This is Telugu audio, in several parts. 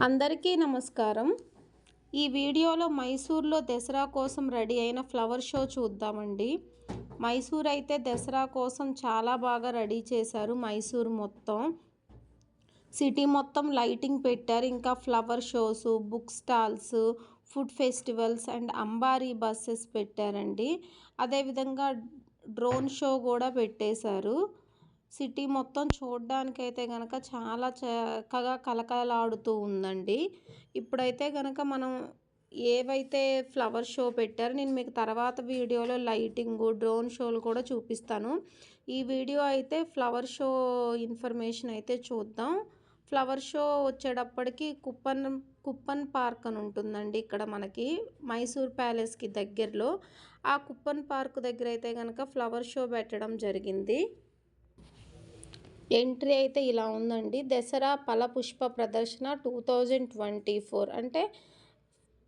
అందరికీ నమస్కారం. ఈ వీడియోలో మైసూర్లో దసరా కోసం రెడీ అయిన ఫ్లవర్ షో చూద్దామండి. మైసూర్ అయితే దసరా కోసం చాలా బాగా రెడీ చేశారు. మైసూర్ మొత్తం సిటీ మొత్తం లైటింగ్ పెట్టారు. ఇంకా flower shows, book stalls, food festivals and Ambari buses పెట్టారండి. అదేవిధంగా డ్రోన్ షో కూడా పెట్టేశారు. సిటీ మొత్తం చూడడానికైతే గనక చాలా చక్కగా కలకలలాడుతూ ఉందండి. ఇప్పుడైతే గనక మనం ఏవైతే ఫ్లవర్ షో పెట్టారో నేను మీకు తర్వాత వీడియోలో లైటింగు, డ్రోన్ షోలు కూడా చూపిస్తాను. ఈ వీడియో అయితే ఫ్లవర్ షో ఇన్ఫర్మేషన్ అయితే చూద్దాం. ఫ్లవర్ షో వచ్చేటప్పటికి కుప్పన్ పార్క్ అని ఉంటుందండి ఇక్కడ మనకి మైసూర్ ప్యాలెస్కి దగ్గరలో. ఆ కుప్పన్ పార్క్ దగ్గర అయితే కనుక ఫ్లవర్ షో పెట్టడం జరిగింది. ఎంట్రీ అయితే ఇలా ఉందండి. దసరా ఫల పుష్ప ప్రదర్శన 2024 అంటే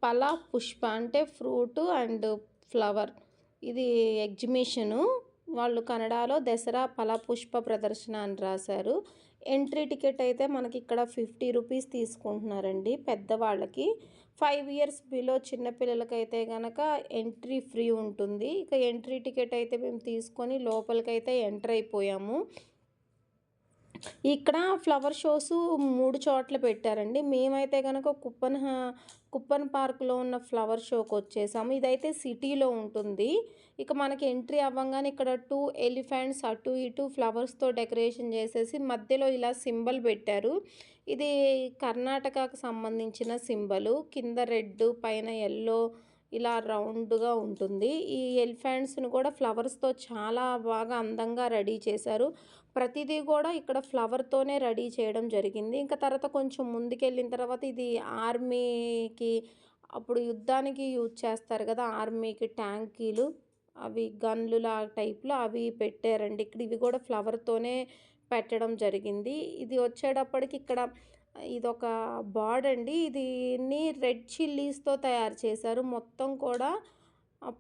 ఫల పుష్ప అంటే ఫ్రూట్ అండ్ ఫ్లవర్, ఇది ఎగ్జిబిషను. వాళ్ళు కన్నడలో దసరా ఫల పుష్ప ప్రదర్శన అని రాశారు. ఎంట్రీ టికెట్ అయితే మనకి ఇక్కడ 50 రూపీస్ తీసుకుంటున్నారండి పెద్దవాళ్ళకి. 5 ఇయర్స్ బిలో చిన్నపిల్లలకైతే కనుక ఎంట్రీ ఫ్రీ ఉంటుంది. ఇక ఎంట్రీ టికెట్ అయితే మేము తీసుకొని లోపలికైతే ఎంటర్ అయిపోయాము. ఇక్కడ ఫ్లవర్ షోస్ 3 చోట్ల పెట్టారండి. మేమైతే కనుక కుప్పన్ పార్క్లో ఉన్న ఫ్లవర్ షోకి వచ్చేసాము. ఇదైతే సిటీలో ఉంటుంది. ఇక మనకి ఎంట్రీ అవ్వగానే ఇక్కడ 2 ఎలిఫెంట్స్ అటు ఇటు ఫ్లవర్స్తో డెకరేషన్ చేసేసి మధ్యలో ఇలా సింబల్ పెట్టారు. ఇది కర్ణాటకకు సంబంధించిన సింబలు. కింద రెడ్, పైన ఎల్లో, ఇలా రౌండ్గా ఉంటుంది. ఈ ఎలిఫెంట్స్ని కూడా ఫ్లవర్స్తో చాలా బాగా అందంగా రెడీ చేశారు. ప్రతిదీ కూడా ఇక్కడ ఫ్లవర్తోనే రెడీ చేయడం జరిగింది. ఇంకా తర్వాత కొంచెం ముందుకెళ్ళిన తర్వాత ఇది ఆర్మీకి అప్పుడు యుద్ధానికి యూజ్ చేస్తారు కదా, ఆర్మీకి ట్యాంకీలు, అవి గన్లులా టైప్లో అవి పెట్టారండి. ఇక్కడ ఇవి కూడా ఫ్లవర్తోనే పెట్టడం జరిగింది. ఇది వచ్చేటప్పటికి ఇక్కడ ఇదొక బార్డ్ అండి. దీన్ని రెడ్ చిల్లీస్తో తయారు చేశారు. మొత్తం కూడా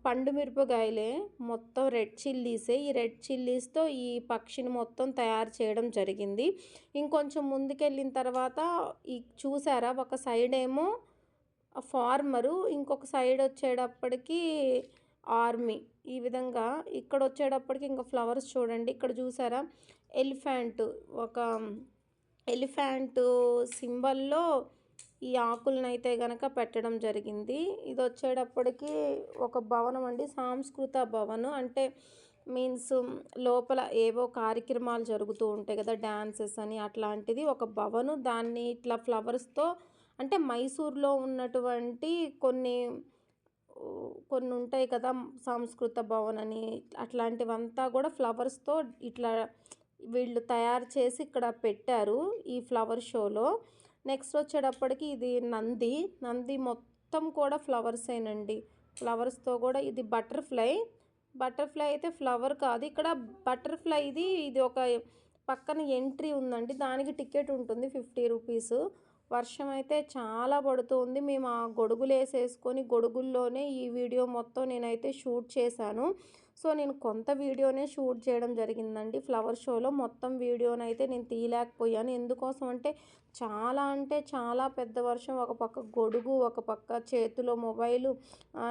పండు మిరపకాయలే, మొత్తం రెడ్ చిల్లీసే. ఈ రెడ్ చిల్లీస్తో ఈ పక్షిని మొత్తం తయారు చేయడం జరిగింది. ఇంకొంచెం ముందుకెళ్ళిన తర్వాత ఈ చూసారా, ఒక సైడ్ ఏమో ఫార్మరు, ఇంకొక సైడ్ వచ్చేటప్పటికి ఆర్మీ. ఈ విధంగా ఇక్కడ వచ్చేటప్పటికి ఇంకా ఫ్లవర్స్ చూడండి. ఇక్కడ చూసారా ఎలిఫెంట్, ఒక ఎలిఫెంట్ సింబల్లో ఈ ఆకులను అయితే కనుక పెట్టడం జరిగింది. ఇది వచ్చేటప్పటికి ఒక భవనం అండి, సాంస్కృత భవనం. అంటే మీన్స్ లోపల ఏవో కార్యక్రమాలు జరుగుతూ ఉంటాయి కదా, డ్యాన్సెస్ అని, అట్లాంటిది ఒక భవనం. దాన్ని ఇట్లా ఫ్లవర్స్తో, అంటే మైసూర్లో ఉన్నటువంటి కొన్ని ఉంటాయి కదా సంస్కృత భవన్ అని, అట్లాంటివంతా కూడా ఫ్లవర్స్తో ఇట్లా వీళ్ళు తయారు చేసి ఇక్కడ పెట్టారు ఈ ఫ్లవర్ షోలో. నెక్స్ట్ వచ్చేటప్పటికి ఇది నంది మొత్తం కూడా ఫ్లవర్సేనండి. ఫ్లవర్స్తో కూడా ఇది బటర్ఫ్లై అయితే ఫ్లవర్ కాదు. ఇక్కడ బటర్ఫ్లై ఇది ఒక పక్కన ఎంట్రీ ఉందండి. దానికి టికెట్ ఉంటుంది 50 రూపీస్. వర్షం అయితే చాలా పడుతుంది. మేము ఆ గొడుగులు వేసేసుకొని గొడుగుల్లోనే ఈ వీడియో మొత్తం నేనైతే షూట్ చేశాను. సో నేను కొంత వీడియోనే షూట్ చేయడం జరిగిందండి. ఫ్లవర్ షోలో మొత్తం వీడియోనైతే నేను తీయలేకపోయాను. ఎందుకోసం అంటే చాలా పెద్ద వర్షం. ఒక పక్క గొడుగు, ఒక పక్క చేతిలో మొబైలు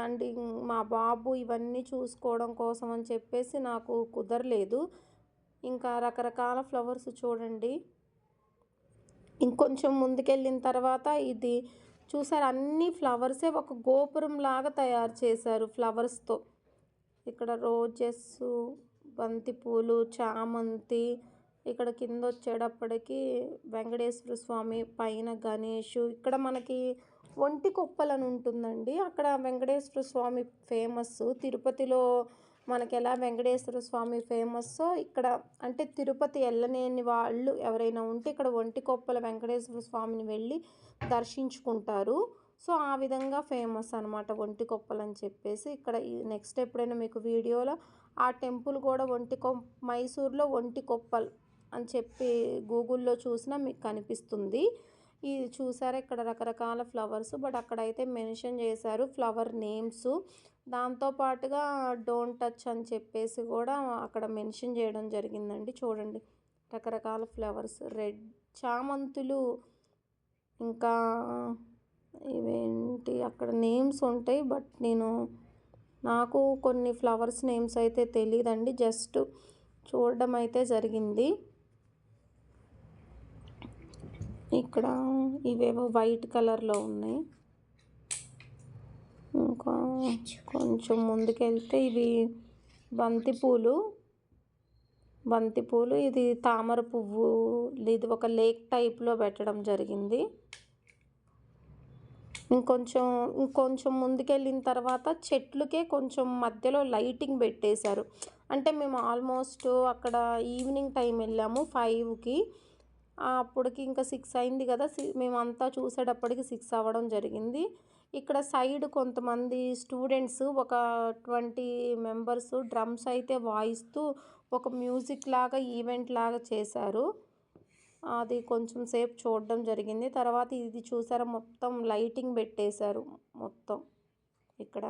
అండ్ మా బాబు, ఇవన్నీ చూసుకోవడం కోసం అని చెప్పేసి నాకు కుదరలేదు. ఇంకా రకరకాల ఫ్లవర్స్ చూడండి. ఇంకొంచెం ముందుకెళ్ళిన తర్వాత ఇది చూసారు, అన్ని ఫ్లవర్సే ఒక గోపురం లాగా తయారు చేశారు ఫ్లవర్స్తో. ఇక్కడ రోజెస్, బంతిపూలు, చామంతి, ఇక్కడ కింద వచ్చేటప్పటికి వెంకటేశ్వర స్వామి, పైన గణేష్. ఇక్కడ మనకి ఒంటి కొప్పలని ఉంటుందండి. అక్కడ వెంకటేశ్వర స్వామి ఫేమస్. తిరుపతిలో మనకి ఎలా వెంకటేశ్వర స్వామి ఫేమస్సో ఇక్కడ, అంటే తిరుపతి వెళ్ళలేని వాళ్ళు ఎవరైనా ఉంటే ఇక్కడ ఒంటి కొప్పల వెంకటేశ్వర స్వామిని వెళ్ళి దర్శించుకుంటారు. సో ఆ విధంగా ఫేమస్ అనమాట ఒంటి కొప్పలు అని చెప్పేసి. ఇక్కడ నెక్స్ట్ ఎప్పుడైనా మీకు వీడియోలో ఆ టెంపుల్ కూడా మైసూర్లో ఒంటి కొప్పల్ అని చెప్పి గూగుల్లో చూసినా మీకు కనిపిస్తుంది. ఇది చూసారా, ఇక్కడ రకరకాల ఫ్లవర్స్, బట్ అక్కడైతే మెన్షన్ చేశారు ఫ్లవర్ నేమ్స్. దాంతోపాటుగా డోంట్ టచ్ అని చెప్పేసి కూడా అక్కడ మెన్షన్ చేయడం జరిగిందండి. చూడండి రకరకాల ఫ్లవర్స్, రెడ్ చామంతులు ఇంకా ఇవేంటి అక్కడ నేమ్స్ ఉంటాయి, బట్ నాకు కొన్ని ఫ్లవర్స్ నేమ్స్ అయితే తెలియదండి, జస్ట్ చూడడం అయితే జరిగింది. ఇక్కడ ఇవేవో వైట్ కలర్లో ఉన్నాయి. ఇంకా కొంచెం ముందుకెళ్తే ఇవి బంతిపూలు, ఇది తామర పువ్వు, ఇది ఒక లేక్ టైప్లో పెట్టడం జరిగింది. ఇంకొంచెం ముందుకెళ్ళిన తర్వాత చెట్లకే కొంచెం మధ్యలో లైటింగ్ పెట్టేశారు. అంటే మేము ఆల్మోస్ట్ అక్కడ ఈవినింగ్ టైం వెళ్ళాము 5కి, అప్పటికి ఇంకా 6 అయింది కదా, మేమంతా చూసేటప్పటికి 6 అవ్వడం జరిగింది. ఇక్కడ సైడ్ కొంతమంది స్టూడెంట్స్ ఒక 20 మెంబర్స్ డ్రమ్స్ అయితే వాయిస్తూ ఒక మ్యూజిక్ లాగా ఈవెంట్ లాగా చేశారు. అది కొంచెం సేపు చూడడం జరిగింది. తర్వాత ఇది చూసారా, మొత్తం లైటింగ్ పెట్టేశారు మొత్తం ఇక్కడ.